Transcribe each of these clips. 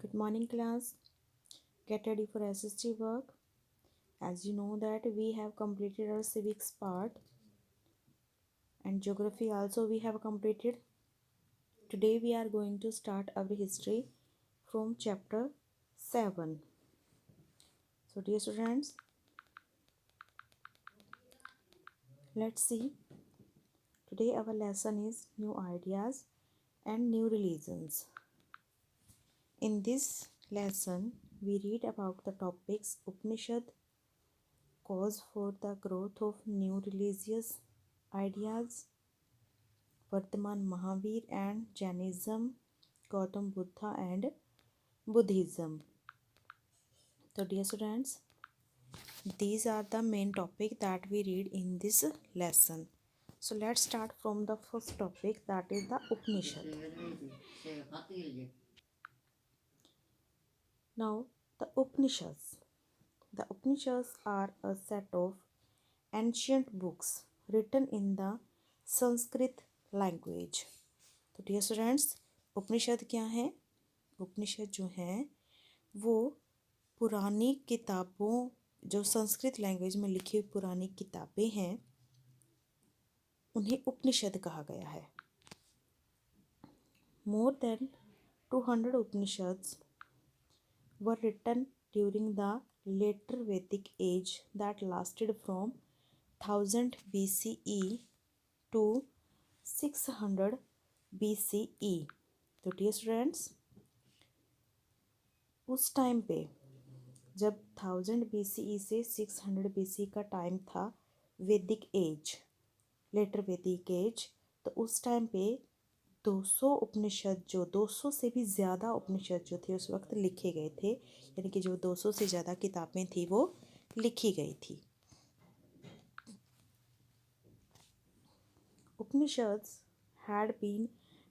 Good morning class. Get ready for SST work. As you know that we have completed our civics part and geography also we have completed. Today we are going to start our history from chapter 7. So dear students, let's see. Today our lesson is new ideas and new religions. In this lesson we read about the topics Upanishad, cause for the growth of new religious ideas, Vartaman Mahavir and Jainism, Gautam Buddha and Buddhism. So dear students, these are the main topic that we read in this lesson. So let's start from the first topic, that is the Upanishad. Now the Upanishads. The Upanishads are a set of ancient books written in the Sanskrit language. तो dear students, उपनिषद क्या है? उपनिषद जो हैं वो पुरानी किताबों, जो Sanskrit language में लिखी हुई पुरानी किताबें हैं, उन्हें उपनिषद कहा गया है. More than 200 Upanishads were written during the later Vedic age that lasted from 1000 BCE to 600 BCE. तो डियर स्टूडेंट्स, उस टाइम पे जब 1000 BCE से 600 BC का टाइम था, वैदिक एज, लेटर वैदिक एज, तो उस टाइम पे 200 उपनिषद, जो 200 से भी ज़्यादा उपनिषद जो थे उस वक्त लिखे गए थे, यानी कि जो 200 से ज़्यादा किताबें थी वो लिखी गई थी. Upanishads had been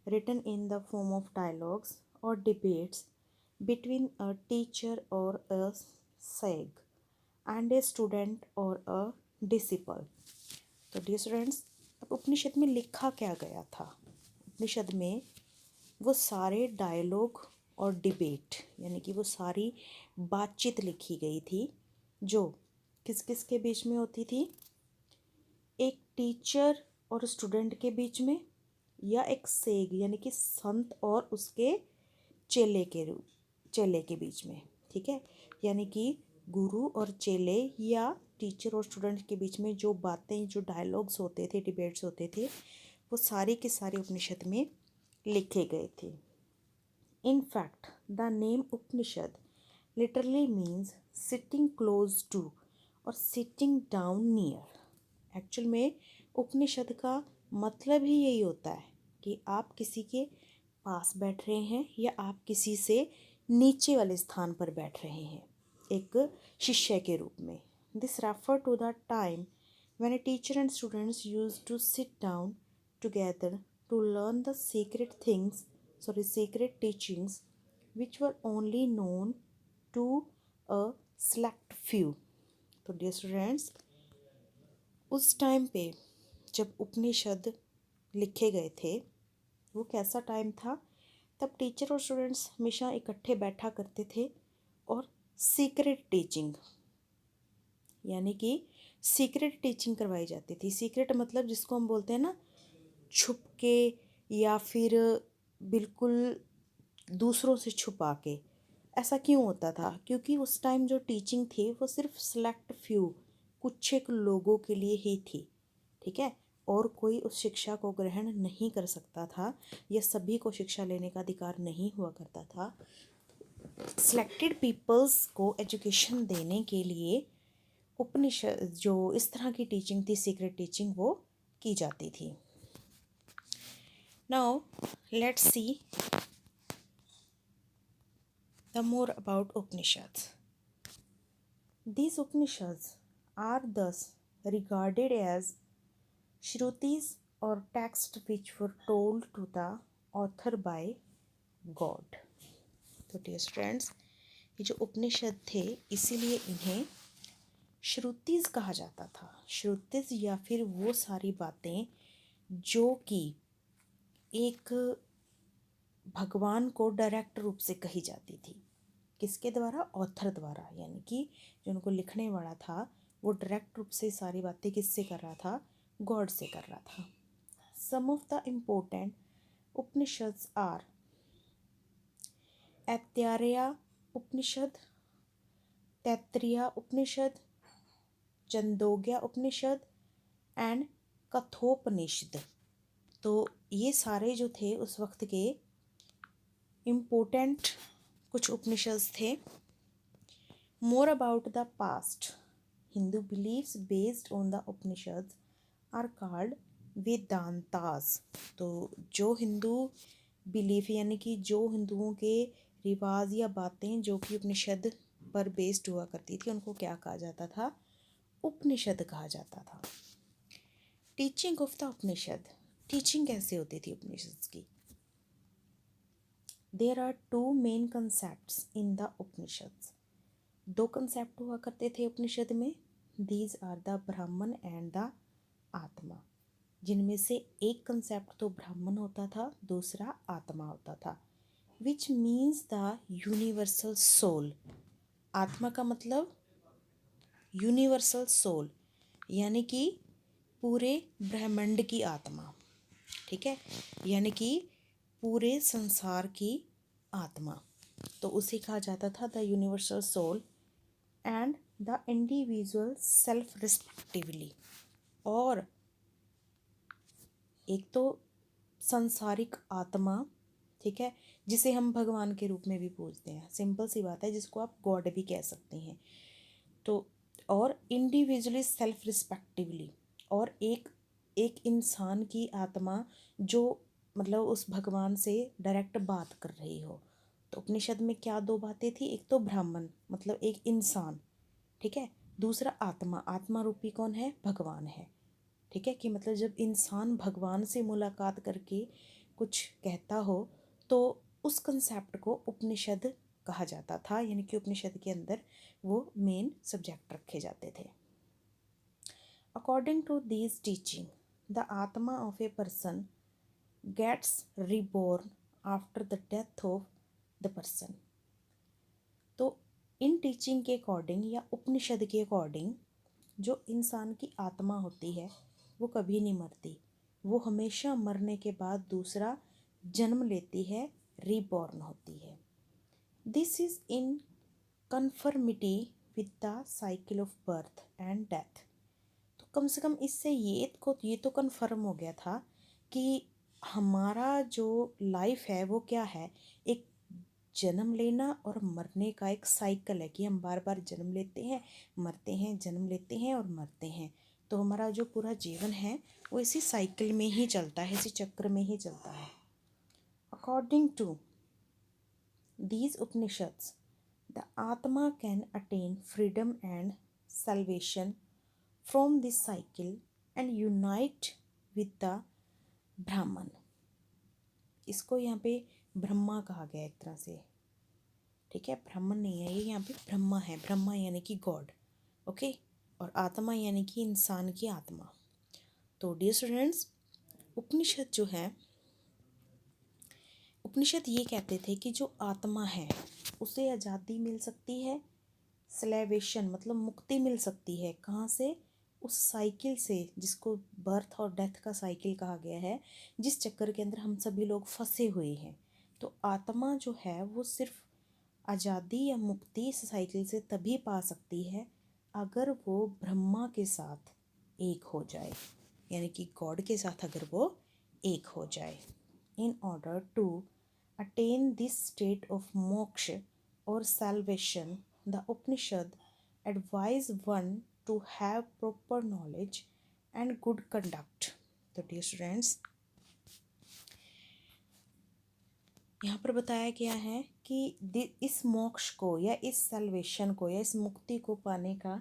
written in the form of dialogues or debates between a teacher or a sage and a student or a disciple. तो डियर स्टूडेंट्स, अब उपनिषद में लिखा क्या गया था? उपनिषद में वो सारे डायलॉग और डिबेट, यानी कि वो सारी बातचीत लिखी गई थी जो किस किस के बीच में होती थी? एक टीचर और स्टूडेंट के बीच में, या एक सेग यानी कि संत और उसके चेले के बीच में. ठीक है, यानी कि गुरु और चेले या टीचर और स्टूडेंट के बीच में जो बातें, जो डायलॉग्स होते थे, डिबेट्स होते थे, वो सारे के सारे उपनिषद में लिखे गए थे. In fact the name Upanishad literally means sitting close to और सिटिंग डाउन नियर. एक्चुअल में उपनिषद का मतलब ही यही होता है कि आप किसी के पास बैठ रहे हैं या आप किसी से नीचे वाले स्थान पर बैठ रहे हैं, एक शिष्य के रूप में. This refer to the time when a teacher and students used to sit down together to learn the secret teachings which were only known to a select few. तो डियर स्टूडेंट्स, उस टाइम पे जब उपनिषद लिखे गए थे, वो कैसा time था? तब टीचर और स्टूडेंट्स हमेशा इकट्ठे बैठा करते थे और सीक्रेट टीचिंग, यानी कि सीक्रेट टीचिंग करवाई जाती थी. सीक्रेट मतलब जिसको हम बोलते हैं ना, छुप के या फिर बिल्कुल दूसरों से छुपा के. ऐसा क्यों होता था? क्योंकि उस टाइम जो टीचिंग थी वो सिर्फ सेलेक्ट फ्यू, कुछ एक लोगों के लिए ही थी. ठीक है, और कोई उस शिक्षा को ग्रहण नहीं कर सकता था, या सभी को शिक्षा लेने का अधिकार नहीं हुआ करता था. सिलेक्टेड पीपल्स को एजुकेशन देने के लिए उपनिषद, जो इस तरह की टीचिंग थी, सीक्रेट टीचिंग, वो की जाती थी. Now let's see the more about Upanishads. These Upanishads are thus regarded as Shrutis or texts which were told to the author by God. तो डियर स्टूडेंट्स, ये जो उपनिषद थे इसीलिए इन्हें श्रुतिज कहा जाता था. श्रुतिज या फिर वो सारी बातें जो कि एक भगवान को डायरेक्ट रूप से कही जाती थी। किसके द्वारा? ऑथर द्वारा, यानी कि जो उनको लिखने वाला था वो डायरेक्ट रूप से सारी बातें किससे कर रहा था? गॉड से कर रहा था। Some of the important Upanishads are Aitareya Upanishad, Taittiriya Upanishad, Chandogya Upanishad and Kathopanishad. तो ये सारे जो थे उस वक्त के इम्पोर्टेंट कुछ उपनिषद थे। More about the past, Hindu beliefs based on the Upanishad are called Vedantas. तो जो हिंदू बिलीफ यानी कि जो हिंदुओं के रिवाज या बातें जो कि उपनिषद पर बेस्ड हुआ करती थी उनको क्या कहा जाता था? उपनिषद कहा जाता था। Teaching of the Upanishad, teaching कैसे होती थी उपनिषद की? There are two main concepts in the Upanishad. दो कंसेप्ट हुआ करते थे उपनिषद में। These are the Brahman and the atma, जिनमें से एक कंसेप्ट तो ब्राह्मण होता था, दूसरा आत्मा होता था। Which means the universal soul. आत्मा का मतलब यूनिवर्सल सोल, यानी कि पूरे ब्रह्मांड की आत्मा, ठीक है, यानी कि पूरे संसार की आत्मा। तो उसे कहा जाता था the universal soul and the individual self respectively. और एक तो संसारिक आत्मा, ठीक है, जिसे हम भगवान के रूप में भी पूजते हैं, सिंपल सी बात है, जिसको आप गॉड भी कह सकते हैं। तो और इंडिविजुअली सेल्फ रिस्पेक्टिवली, और एक एक इंसान की आत्मा जो मतलब उस भगवान से डायरेक्ट बात कर रही हो। तो उपनिषद में क्या दो बातें थी? एक तो ब्राह्मण मतलब एक इंसान, ठीक है, दूसरा आत्मा, आत्मा रूपी कौन है? भगवान है, ठीक है, कि मतलब जब इंसान भगवान से मुलाकात करके कुछ कहता हो तो उस कंसेप्ट को उपनिषद कहा जाता था, यानी कि उपनिषद के अंदर वो मेन सब्जेक्ट रखे जाते थे। According to this teaching the atma of a person gets reborn after the death of the person. तो इन टीचिंग के अकॉर्डिंग या उपनिषद के अकॉर्डिंग जो इंसान की आत्मा होती है वो कभी नहीं मरती, वो हमेशा मरने के बाद दूसरा जन्म लेती है, रीबॉर्न होती है। This is in conformity with the cycle of birth and death. तो कम से कम इससे ये तो कन्फर्म हो गया था कि हमारा जो लाइफ है वो क्या है? एक जन्म लेना और मरने का एक साइकिल है कि हम बार बार जन्म लेते हैं, मरते हैं, जन्म लेते हैं और मरते हैं। तो हमारा जो पूरा जीवन है वो इसी साइकिल में ही चलता है, इसी चक्र में ही चलता है। According to these Upanishads the atma can attain freedom and salvation from this cycle and unite with the ब्राह्मण। इसको यहाँ पे ब्रह्मा कहा गया एक तरह से, ठीक है, ब्राह्मण नहीं है ये, यहाँ पे ब्रह्मा है। ब्रह्मा यानी कि गॉड, ओके, और आत्मा यानी कि इंसान की आत्मा। तो डियर स्टूडेंट्स, उपनिषद जो है, उपनिषद ये कहते थे कि जो आत्मा है उसे आज़ादी मिल सकती है, सलेवेशन मतलब मुक्ति मिल सकती है। कहाँ से? उस साइकिल से जिसको बर्थ और डेथ का साइकिल कहा गया है, जिस चक्कर के अंदर हम सभी लोग फंसे हुए हैं। तो आत्मा जो है वो सिर्फ आज़ादी या मुक्ति इस साइकिल से तभी पा सकती है अगर वो ब्रह्मा के साथ एक हो जाए, यानी कि गॉड के साथ अगर वो एक हो जाए। In order to attain this state of moksha और salvation, the Upanishad advise one to have proper knowledge and good conduct. तो dear students, यहाँ पर बताया गया है कि इस मोक्ष को या इस सल्वेशन को या इस मुक्ति को पाने का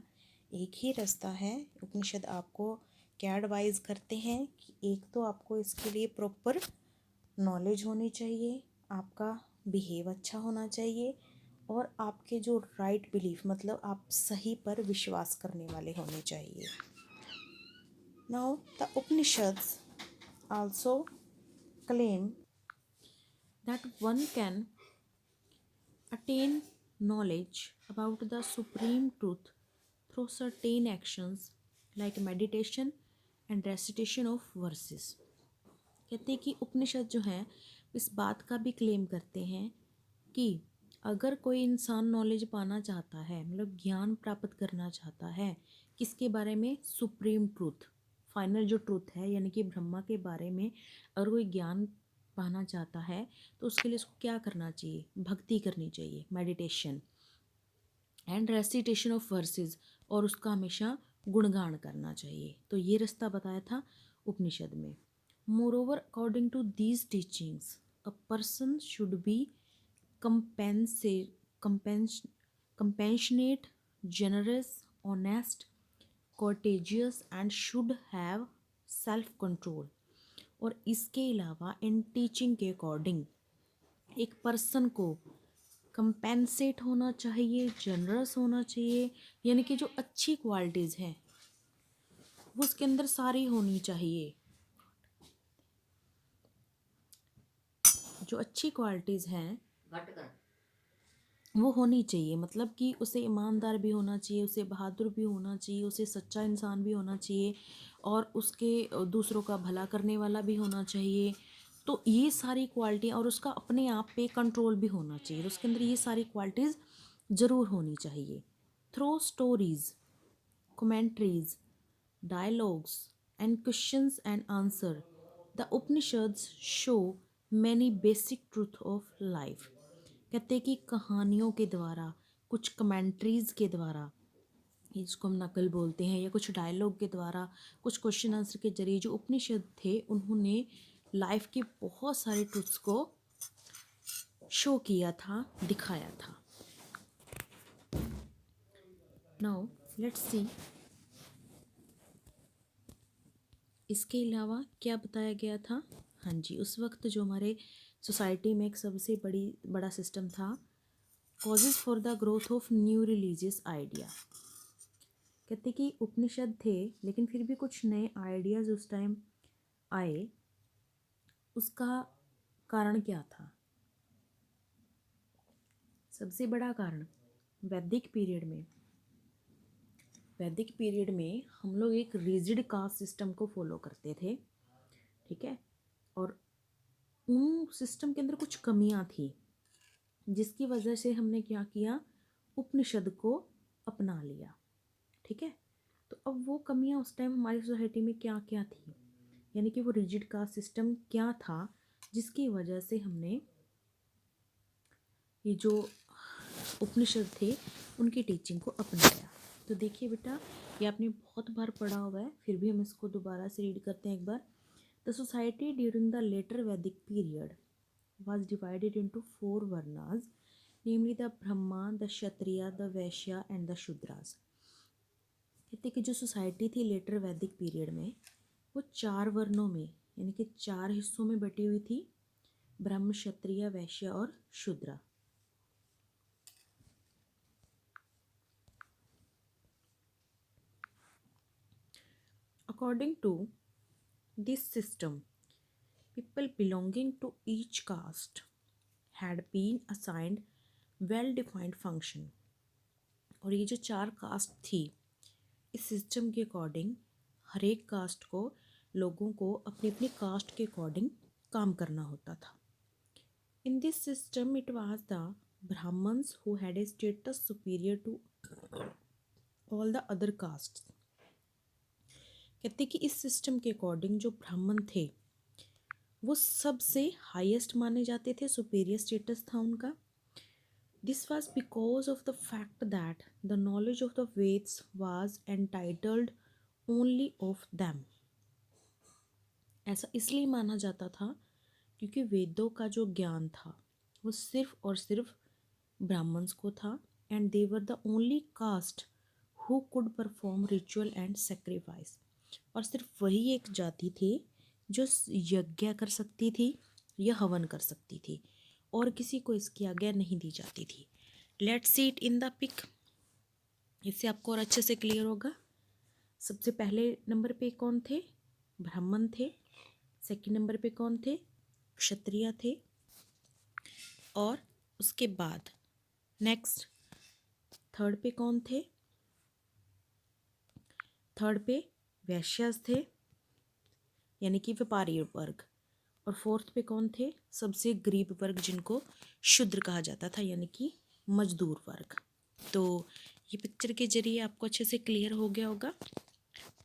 एक ही रास्ता है। उपनिषद आपको क्या एडवाइज करते हैं कि एक तो आपको इसके लिए प्रॉपर नॉलेज होनी चाहिए, आपका बिहेव अच्छा होना चाहिए, और आपके जो राइट बिलीफ मतलब आप सही पर विश्वास करने वाले होने चाहिए। Now the Upanishads also claim that one can attain knowledge about the supreme truth through certain actions like meditation and recitation of verses। कहते हैं कि उपनिषद जो हैं इस बात का भी क्लेम करते हैं कि अगर कोई इंसान नॉलेज पाना चाहता है, मतलब ज्ञान प्राप्त करना चाहता है किसके बारे में, सुप्रीम ट्रूथ, फाइनल जो ट्रूथ है यानी कि ब्रह्मा के बारे में अगर कोई ज्ञान पाना चाहता है तो उसके लिए उसको क्या करना चाहिए, भक्ति करनी चाहिए, meditation and recitation of versus, और उसका हमेशा गुणगान करना चाहिए। तो ये रास्ता बताया था उपनिषद में। Moreover according to these teachings a person should be compassionate, generous, honest, courteous and should have self control। और इसके अलावा इन टीचिंग के अकॉर्डिंग एक पर्सन को कंपेंसेट होना चाहिए, जनरस होना चाहिए, यानी कि जो अच्छी क्वालिटीज़ हैं वो उसके अंदर सारी होनी चाहिए। जो अच्छी क्वालिटीज़ हैं वो होनी चाहिए, मतलब कि उसे ईमानदार भी होना चाहिए, उसे बहादुर भी होना चाहिए, उसे सच्चा इंसान भी होना चाहिए और उसके दूसरों का भला करने वाला भी होना चाहिए। तो ये सारी क्वालिटी, और उसका अपने आप पे कंट्रोल भी होना चाहिए, तो उसके अंदर ये सारी क्वालिटीज़ ज़रूर होनी चाहिए। Through stories, commentaries, dialogues and questions and answer, the Upanishads show many basic truth of life। कहते हैं कि कहानियों के द्वारा, कुछ कमेंट्रीज के द्वारा, इसको हम नकल बोलते हैं, या कुछ डायलॉग के द्वारा, कुछ क्वेश्चन आंसर के जरिए जो उपनिषद थे उन्होंने लाइफ के बहुत सारे ट्रुथ्स को शो किया था, दिखाया था। नाउ लेट्स सी इसके अलावा क्या बताया गया था। हाँ जी, उस वक्त जो हमारे सोसाइटी में एक सबसे बड़ा सिस्टम था, causes for the growth of new religious idea. कहते कि उपनिषद थे लेकिन फिर भी कुछ नए आइडियाज़ उस टाइम आए, उसका कारण क्या था। सबसे बड़ा कारण वैदिक पीरियड में हम लोग एक रिजिड कास्ट सिस्टम को फॉलो करते थे, ठीक है, और उन सिस्टम के अंदर कुछ कमियां थी जिसकी वजह से हमने क्या किया, उपनिषद को अपना लिया, ठीक है। तो अब वो कमियां उस टाइम हमारी सोसाइटी में क्या क्या थी, यानी कि वो रिजिड कास्ट सिस्टम क्या था जिसकी वजह से हमने ये जो उपनिषद थे उनकी टीचिंग को अपनाया। तो देखिए बेटा, ये आपने बहुत बार पढ़ा हुआ है, फिर भी हम इसको दोबारा से रीड करते हैं एक बार। The society during the later Vedic period was divided into 4 varnas, namely the Brahma, the Kshatriya, the Vaishya and the Shudras। कहते कि जो सोसाइटी थी लेटर वैदिक पीरियड में वो 4 वर्णों में यानी कि 4 हिस्सों में बटी हुई थी, ब्रह्म, क्षत्रिय, वैश्य और शूद्र। According to this system, people belonging to each caste had been assigned well-defined function। और ये जो 4 कास्ट थी, इस सिस्टम के अकॉर्डिंग हर एक कास्ट को, लोगों को अपनी अपनी कास्ट के अकॉर्डिंग काम करना होता था। In this system it was the Brahmins who had a status superior to all the other caste. कहते कि इस सिस्टम के अकॉर्डिंग जो ब्राह्मण थे वो सबसे हाईएस्ट माने जाते थे, सुपीरियर स्टेटस था उनका। This was because of the fact that the knowledge of the Veds was entitled only of them। ऐसा इसलिए माना जाता था क्योंकि वेदों का जो ज्ञान था वो सिर्फ और सिर्फ ब्राह्मण्स को था, and they were the only caste who could perform ritual and sacrifice. और सिर्फ वही एक जाति थी जो यज्ञ कर सकती थी या हवन कर सकती थी, और किसी को इसकी आज्ञा नहीं दी जाती थी। Let's see it in the pic, इससे आपको और अच्छे से क्लियर होगा। सबसे पहले नंबर पे कौन थे, ब्राह्मण थे। सेकंड नंबर पे कौन थे, क्षत्रिय थे। और उसके बाद नेक्स्ट थर्ड पे कौन थे? थर्ड पे वैश्यास थे यानी कि व्यापारी वर्ग, और फोर्थ पे कौन थे? सबसे गरीब वर्ग जिनको शूद्र कहा जाता था यानी कि मजदूर वर्ग। तो ये पिक्चर के जरिए आपको अच्छे से क्लियर हो गया होगा।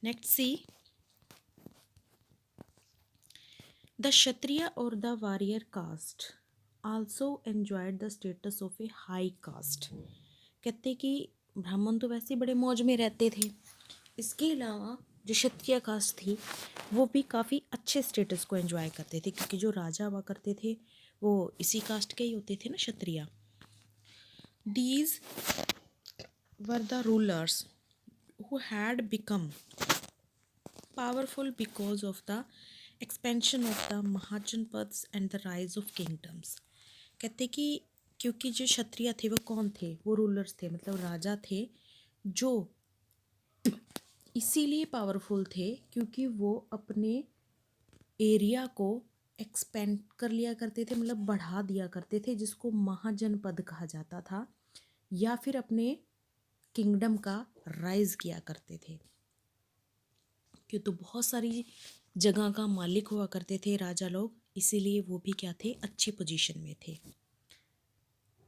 नेक्स्ट सी द क्षत्रिय और the warrior caste also enjoyed the status of a high caste. कहते कि ब्राह्मण तो वैसे बड़े मौज में रहते थे, इसके अलावा जो क्षत्रिय कास्ट थी वो भी काफ़ी अच्छे स्टेटस को एंजॉय करते थे, क्योंकि जो राजा हुआ करते थे वो इसी कास्ट के ही होते थे ना, Kshatriya. These were the rulers who had become powerful because of the expansion of the Mahajanapadas and the rise of kingdoms। कहते कि क्योंकि जो क्षत्रिय थे वो कौन थे? वो रूलर्स थे, मतलब राजा थे, जो इसीलिए पावरफुल थे क्योंकि वो अपने एरिया को एक्सपेंड कर लिया करते थे, मतलब बढ़ा दिया करते थे, जिसको महाजनपद कहा जाता था, या फिर अपने किंगडम का राइज किया करते थे। क्यों? तो बहुत सारी जगह का मालिक हुआ करते थे राजा लोग, इसीलिए वो भी क्या थे? अच्छी पोजीशन में थे।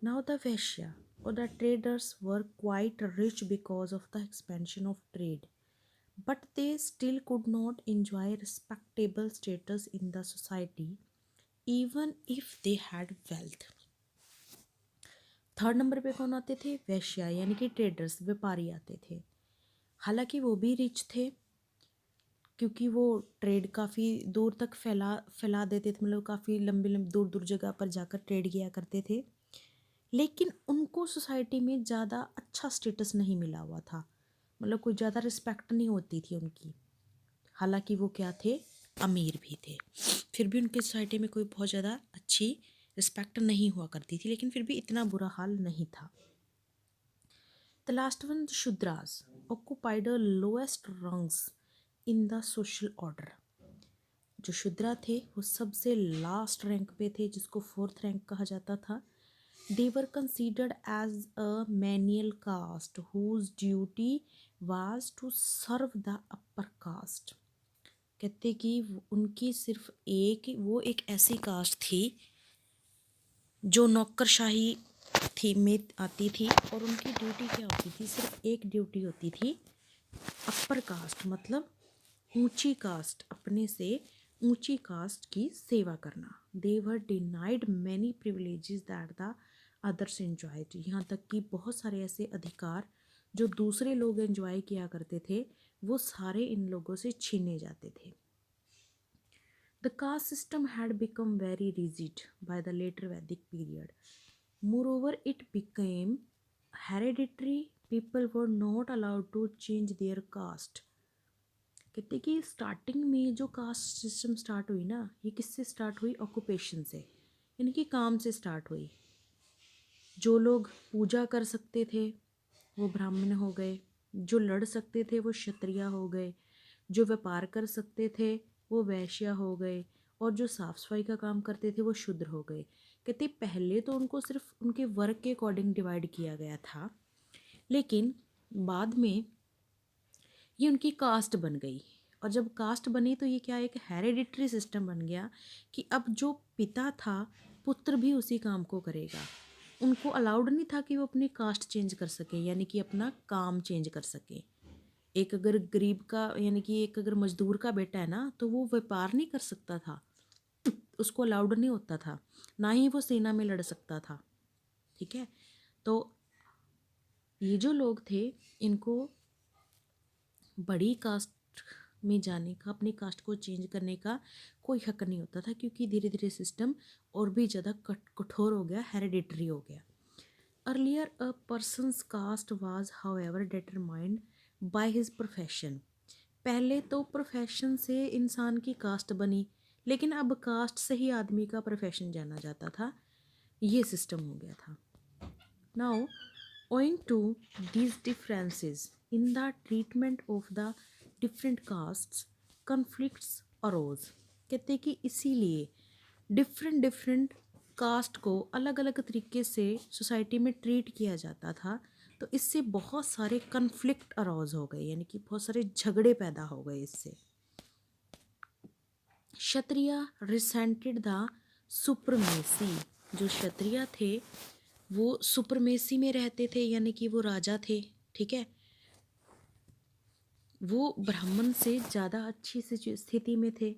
नाउ द वैश्या और the traders were quite rich because of the expansion of trade, but they still could not enjoy respectable status in the society even if they had wealth. Third number पे कौन आते थे? वैश्या यानी कि traders, व्यापारी आते थे। हालांकि वो भी रिच थे क्योंकि वो ट्रेड काफ़ी दूर तक फैला देते थे, मतलब काफ़ी लंबी लंबी दूर दूर जगह पर जाकर ट्रेड किया करते थे, लेकिन उनको सोसाइटी में ज़्यादा अच्छा स्टेटस नहीं मिला हुआ था, मतलब कोई ज़्यादा रिस्पेक्ट नहीं होती थी उनकी। हालांकि वो क्या थे? अमीर भी थे, फिर भी उनकी सोसाइटी में कोई बहुत ज़्यादा अच्छी रिस्पेक्ट नहीं हुआ करती थी, लेकिन फिर भी इतना बुरा हाल नहीं था। The last one Shudras occupied the lowest rungs in the social order. जो शूद्रा थे वो सबसे लास्ट रैंक पे थे, जिसको फोर्थ रैंक कहा जाता था। They were considered as a menial caste whose duty was to serve the upper caste. कहते कि उनकी सिर्फ एक ऐसी कास्ट थी जो नौकरशाही थी में आती थी, और उनकी ड्यूटी क्या होती थी? सिर्फ एक ड्यूटी होती थी, अपर कास्ट मतलब ऊंची कास्ट, अपने से ऊंची कास्ट की सेवा करना। They were denied many privileges that the others enjoyed. यहाँ तक कि बहुत सारे ऐसे अधिकार जो दूसरे लोग एंजॉय किया करते थे वो सारे इन लोगों से छीने जाते थे। The caste system had become very rigid by the later Vedic period. Moreover, it became hereditary. People were not allowed to change their caste. कहते कि स्टार्टिंग में जो कास्ट सिस्टम स्टार्ट हुई ना, ये किससे स्टार्ट हुई? ऑक्यूपेशन से, यानी कि काम से स्टार्ट हुई। जो लोग पूजा कर सकते थे वो ब्राह्मण हो गए, जो लड़ सकते थे वो क्षत्रिय हो गए, जो व्यापार कर सकते थे वो वैश्य हो गए, और जो साफ सफाई का काम करते थे वो शूद्र हो गए। कहते पहले तो उनको सिर्फ उनके वर्क के अकॉर्डिंग डिवाइड किया गया था, लेकिन बाद में ये उनकी कास्ट बन गई, और जब कास्ट बनी तो ये क्या, एक हेरिडिटरी सिस्टम बन गया कि अब जो पिता था पुत्र भी उसी काम को करेगा। उनको अलाउड नहीं था कि वो अपनी कास्ट चेंज कर सके, यानी कि अपना काम चेंज कर सके। एक अगर गरीब का यानी कि एक अगर मजदूर का बेटा है ना, तो वो व्यापार नहीं कर सकता था, उसको अलाउड नहीं होता था, ना ही वो सेना में लड़ सकता था। ठीक है, तो ये जो लोग थे इनको बड़ी कास्ट में जाने का, अपनी कास्ट को चेंज करने का कोई हक नहीं होता था, क्योंकि धीरे धीरे सिस्टम और भी ज़्यादा कठोर हो गया, हेरिडिटरी हो गया। Earlier a person's caste was however determined by his profession. पहले तो प्रोफेशन से इंसान की कास्ट बनी, लेकिन अब कास्ट से ही आदमी का प्रोफेशन जाना जाता था, ये सिस्टम हो गया था। Now owing to these differences in the treatment of the different castes, conflicts arose। कहते कि इसीलिए डिफरेंट कास्ट को अलग अलग तरीके से सोसाइटी में ट्रीट किया जाता था, तो इससे बहुत सारे कन्फ्लिक्ट अराउज हो गए, यानी कि बहुत सारे झगड़े पैदा हो गए इससे। क्षत्रिय रिसेंटेड द सुप्रमेसी, जो क्षत्रिय थे वो सुप्रमेसी में रहते थे, यानी कि वो राजा थे, ठीक है, वो ब्राह्मण से ज़्यादा अच्छी स्थिति में थे।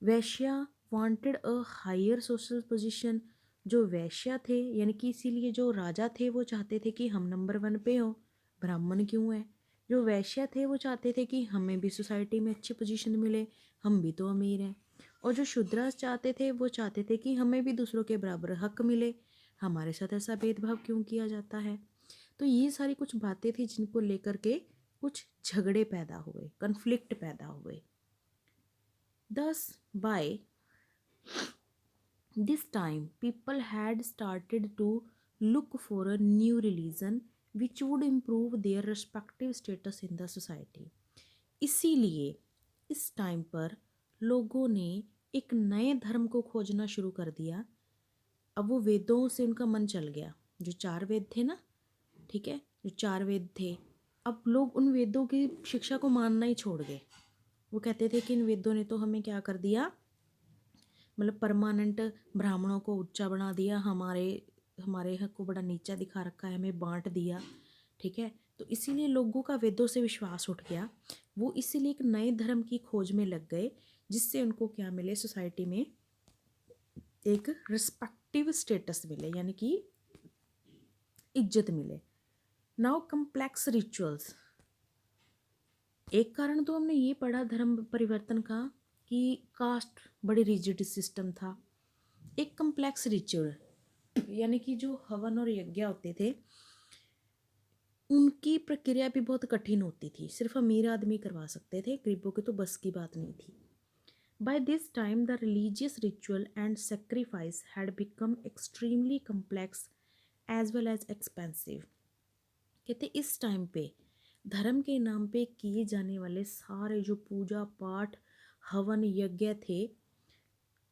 Vaishya wanted a higher social position, जो वैश्या थे यानी कि इसीलिए जो राजा थे वो चाहते थे कि हम नंबर 1 पे हो, ब्राह्मण क्यों है। जो वैश्या थे वो चाहते थे कि हमें भी सोसाइटी में अच्छी पोजीशन मिले, हम भी तो अमीर हैं। और जो शूद्रास चाहते थे वो चाहते थे कि हमें भी दूसरों के बराबर हक मिले, हमारे साथ ऐसा भेदभाव क्यों किया जाता है। तो ये सारी कुछ बातें थी जिनको लेकर के कुछ झगड़े पैदा हुए, कन्फ्लिक्ट पैदा हुए। Thus, by this time, people had started to look for a new religion which would improve their respective status in the society. इसीलिए इस टाइम पर लोगों ने एक नए धर्म को खोजना शुरू कर दिया। अब वो वेदों से उनका मन चल गया, जो 4 वेद थे ना, ठीक है, जो 4 वेद थे, अब लोग उन वेदों की शिक्षा को मानना ही छोड़ गए। वो कहते थे कि इन वेदों ने तो हमें क्या कर दिया, मतलब परमानेंट ब्राह्मणों को ऊंचा बना दिया, हमारे हमारे हक को बड़ा नीचा दिखा रखा है, हमें बांट दिया, ठीक है। तो इसीलिए लोगों का वेदों से विश्वास उठ गया। वो इसीलिए एक नए धर्म की खोज में लग गए, जिससे उनको क्या मिले, सोसाइटी में एक रिस्पेक्टिव स्टेटस मिले, यानी कि इज्जत मिले। नाउ कम्प्लेक्स रिचुअल्स, एक कारण तो हमने ये पढ़ा धर्म परिवर्तन का कि कास्ट बड़ी रिजिड सिस्टम था। एक कम्प्लेक्स रिचुअल यानी कि जो हवन और यज्ञ होते थे उनकी प्रक्रिया भी बहुत कठिन होती थी, सिर्फ अमीर आदमी करवा सकते थे, गरीबों की तो बस की बात नहीं थी। By this time the religious ritual and sacrifice had become extremely complex as well as expensive. कहते इस टाइम पे धर्म के नाम पे किए जाने वाले सारे जो पूजा पाठ, हवन यज्ञ थे,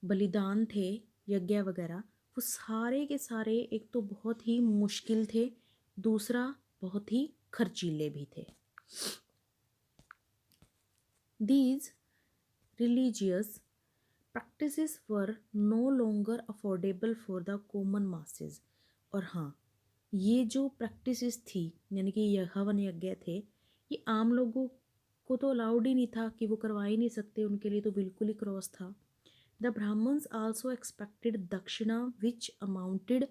बलिदान थे, यज्ञ वगैरह, वो सारे के सारे एक तो बहुत ही मुश्किल थे, दूसरा बहुत ही खर्चीले भी थे। These religious practices were no longer affordable for the common masses। और हाँ, ये जो प्रैक्टिसेस थी यानी कि यह हवन यज्ञ थे, ये आम लोगों को तो अलाउड ही नहीं था कि वो करवा ही नहीं सकते, उनके लिए तो बिल्कुल ही क्रॉस था। The Brahmins also expected dakshina which amounted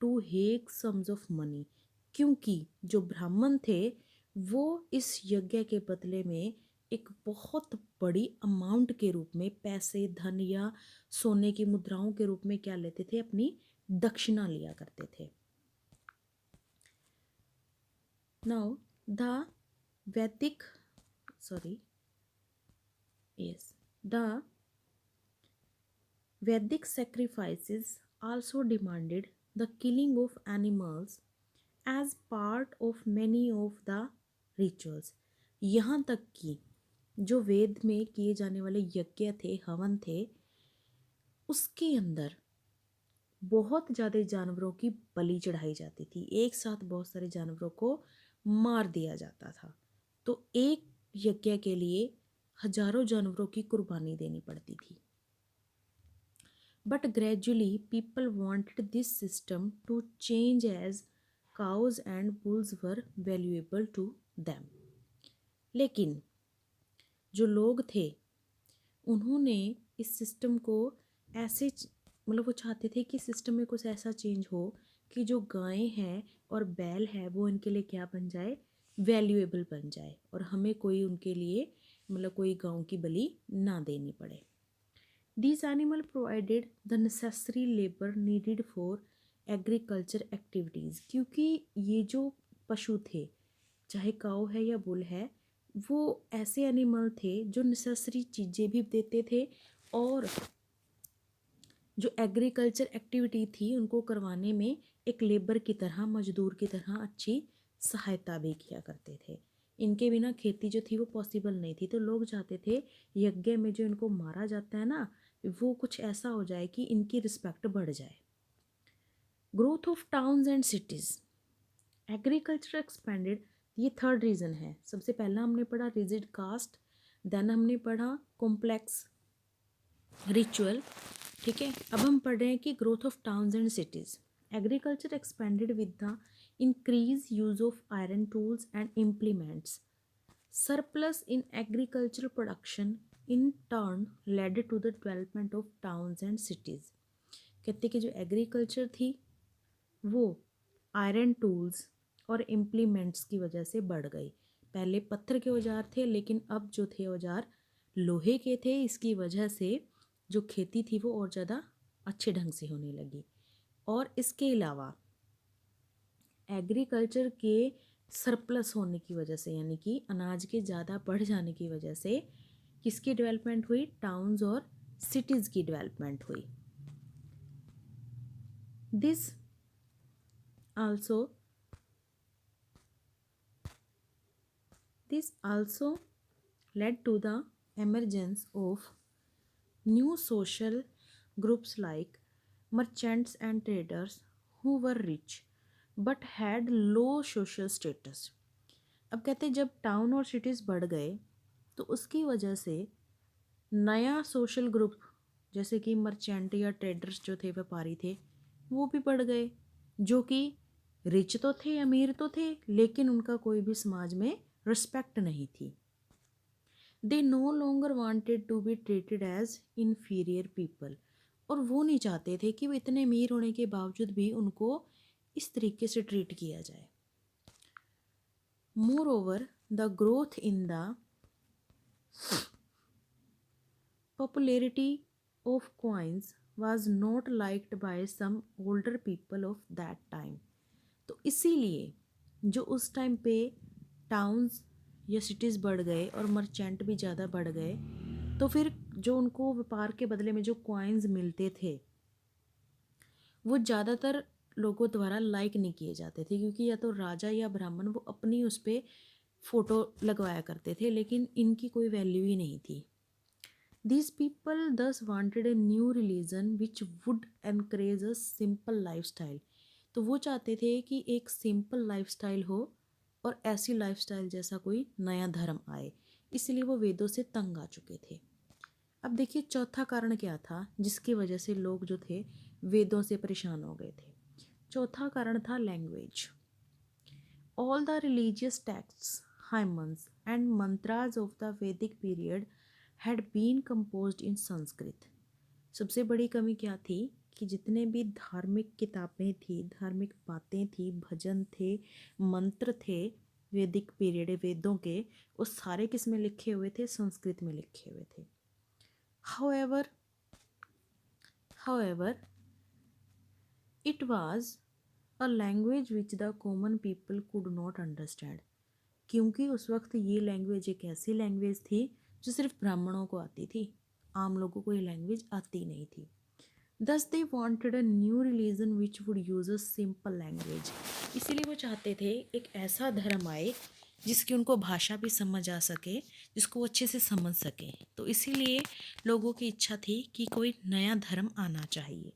to huge sums of money, क्योंकि जो ब्राह्मण थे वो इस यज्ञ के बदले में एक बहुत बड़ी अमाउंट के रूप में पैसे, धन या सोने की मुद्राओं के रूप में क्या लेते थे, अपनी दक्षिणा लिया करते थे। Now the Vedic the Vedic sacrifices also demanded the killing of animals as part of many of the rituals। यहाँ तक कि जो वेद में किए जाने वाले यज्ञ थे, हवन थे, उसके अंदर बहुत ज़्यादा जानवरों की बलि चढ़ाई जाती थी, एक साथ बहुत सारे जानवरों को मार दिया जाता था। तो एक यज्ञ के लिए हजारों जानवरों की कुर्बानी देनी पड़ती थी। But gradually people wanted this system to change as cows and bulls were valuable to them. लेकिन जो लोग थे उन्होंने इस सिस्टम को ऐसे मतलब वो चाहते थे कि सिस्टम में कुछ ऐसा चेंज हो कि जो गायें हैं और बैल है वो इनके लिए क्या बन जाए, वैल्यूएबल बन जाए, और हमें कोई उनके लिए मतलब कोई गांव की बलि ना देनी पड़े। These animal provided the necessary labor needed for agriculture activities। क्योंकि ये जो पशु थे, चाहे काऊ है या बुल है, वो ऐसे एनिमल थे जो नेसेसरी चीज़ें भी देते थे और जो एग्रीकल्चर एक्टिविटी थी उनको करवाने में एक लेबर की तरह, मजदूर की तरह अच्छी सहायता भी किया करते थे। इनके बिना खेती जो थी वो पॉसिबल नहीं थी, तो लोग चाहते थे यज्ञ में जो इनको मारा जाता है ना, वो कुछ ऐसा हो जाए कि इनकी रिस्पेक्ट बढ़ जाए। Growth of towns and cities, agriculture expanded, ये थर्ड रीज़न है। सबसे पहला हमने पढ़ा रिजिड कास्ट, देन हमने पढ़ा कॉम्प्लेक्स रिचुअल, ठीक है। अब हम पढ़ रहे हैं कि growth of towns and cities, agriculture expanded with the increase use of iron tools and implements, surplus in agricultural production in turn led to the development of towns and cities। कहते कि जो एग्रीकल्चर थी वो iron tools और implements की वजह से बढ़ गई। पहले पत्थर के औजार थे, लेकिन अब जो थे औजार लोहे के थे। इसकी वजह से जो खेती थी वो और ज़्यादा अच्छे ढंग से होने लगी। और इसके अलावा एग्रीकल्चर के सरप्लस होने की वजह से, यानी कि अनाज के ज़्यादा बढ़ जाने की वजह से किसकी डेवलपमेंट हुई? टाउन्स और सिटीज़ की डेवलपमेंट हुई। This also led to the emergence of new social groups like merchants and traders who were rich but had low social status। अब कहते हैं जब टाउन और सिटीज़ बढ़ गए तो उसकी वजह से नया सोशल ग्रुप, जैसे कि मर्चेंट या ट्रेडर्स जो थे, व्यापारी थे, वो भी बढ़ गए, जो कि रिच तो थे, अमीर तो थे, लेकिन उनका कोई भी समाज में रिस्पेक्ट नहीं थी। They no longer wanted to be treated as inferior people, और वो नहीं चाहते थे कि वो इतने अमीर होने के बावजूद भी उनको इस तरीके से ट्रीट किया जाए। More over the growth in the popularity of coins was not liked by some older people of that time। तो इसीलिए जो उस टाइम पे टाउन्स या सिटीज़ बढ़ गए और मर्चेंट भी ज़्यादा बढ़ गए, तो फिर जो उनको व्यापार के बदले में जो कॉइन्स मिलते थे वो ज़्यादातर लोगों द्वारा लाइक नहीं किए जाते थे, क्योंकि या तो राजा या ब्राह्मण वो अपनी उस पर फ़ोटो लगवाया करते थे, लेकिन इनकी कोई वैल्यू ही नहीं थी। These people thus wanted a new religion which would encourage a simple lifestyle। तो वो चाहते थे कि एक सिंपल लाइफस्टाइल हो और ऐसी लाइफस्टाइल जैसा कोई नया धर्म आए, इसलिए वो वेदों से तंग आ चुके थे। अब देखिए चौथा कारण क्या था जिसकी वजह से लोग जो थे वेदों से परेशान हो गए थे। चौथा कारण था language. All the religious texts, hymns and mantras of the Vedic period had been composed in Sanskrit। सबसे बड़ी कमी क्या थी कि जितने भी धार्मिक किताबें थी, धार्मिक बातें थी, भजन थे, मंत्र थे वैदिक पीरियड वेदों के, वो सारे किस में लिखे हुए थे? संस्कृत में लिखे हुए थे। However, it was a language which the common people could not understand। क्योंकि उस वक्त ये लैंग्वेज एक ऐसी लैंग्वेज थी जो सिर्फ ब्राह्मणों को आती थी, आम लोगों को ये लैंग्वेज आती नहीं थी। Thus they wanted a new religion which would use a simple language। इसीलिए वो चाहते थे एक ऐसा धर्म आए जिसकी उनको भाषा भी समझ आ सके, जिसको वो अच्छे से समझ सके। तो इसीलिए लोगों की इच्छा थी कि कोई नया धर्म आना चाहिए।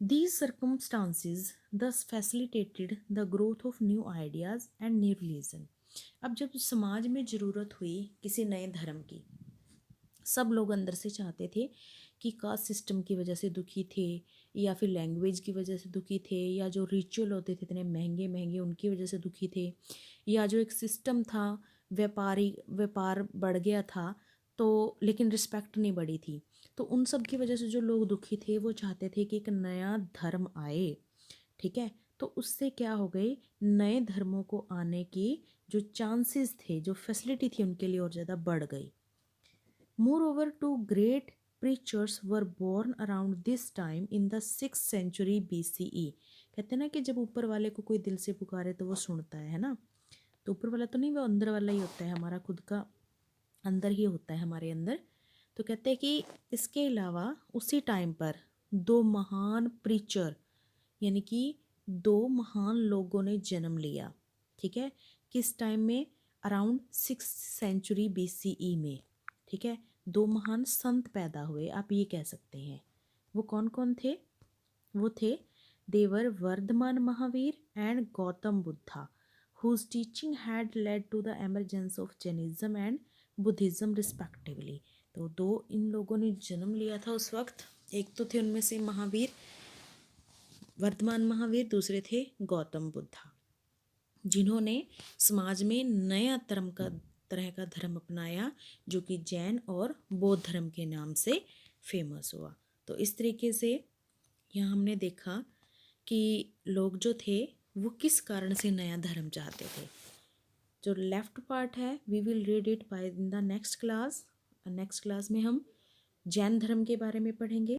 These circumstances thus facilitated the growth of new ideas and new religion। अब जब समाज में ज़रूरत हुई किसी नए धर्म की, सब लोग अंदर से चाहते थे कि कास्ट सिस्टम की वजह से दुखी थे, या फिर लैंग्वेज की वजह से दुखी थे, या जो रिचुअल होते थे इतने महंगे महंगे उनकी वजह से दुखी थे, या जो एक सिस्टम था व्यापार बढ़ गया था तो लेकिन रिस्पेक्ट नहीं बढ़ी थी। तो उन सब की वजह से जो लोग दुखी थे वो चाहते थे कि एक नया धर्म आए, ठीक है। तो उससे क्या हो गई, नए धर्मों को आने की जो चांसेस थे, जो फैसिलिटी थी उनके लिए और ज़्यादा बढ़ गई। Moreover, two great preachers were born around this time in the 6th century BCE। कहते हैं ना कि जब ऊपर वाले को कोई दिल से पुकारे तो वो सुनता है ना। तो ऊपर वाला तो नहीं, वो अंदर वाला ही होता है, हमारा खुद का अंदर ही होता है हमारे अंदर। तो कहते हैं कि इसके अलावा उसी टाइम पर दो महान प्रीचर, यानी कि दो महान लोगों ने जन्म लिया, ठीक है। किस टाइम में? अराउंड 6th सेंचुरी BCE में, ठीक है। दो महान संत पैदा हुए, आप ये कह सकते हैं। वो कौन कौन थे? वो थे they were Vardhaman Mahavira and Gautam Buddha whose teaching had led to the emergence of Jainism and Buddhism respectively। तो दो इन लोगों ने जन्म लिया था उस वक्त। एक तो थे उनमें से महावीर, वर्धमान महावीर, दूसरे थे गौतम बुद्धा, जिन्होंने समाज में नया तरह का धर्म अपनाया जो कि जैन और बौद्ध धर्म के नाम से फेमस हुआ। तो इस तरीके से यहाँ हमने देखा कि लोग जो थे वो किस कारण से नया धर्म चाहते थे। जो लेफ्ट पार्ट है we will read it by in the next class. Next class में हम जैन धर्म के बारे में पढ़ेंगे।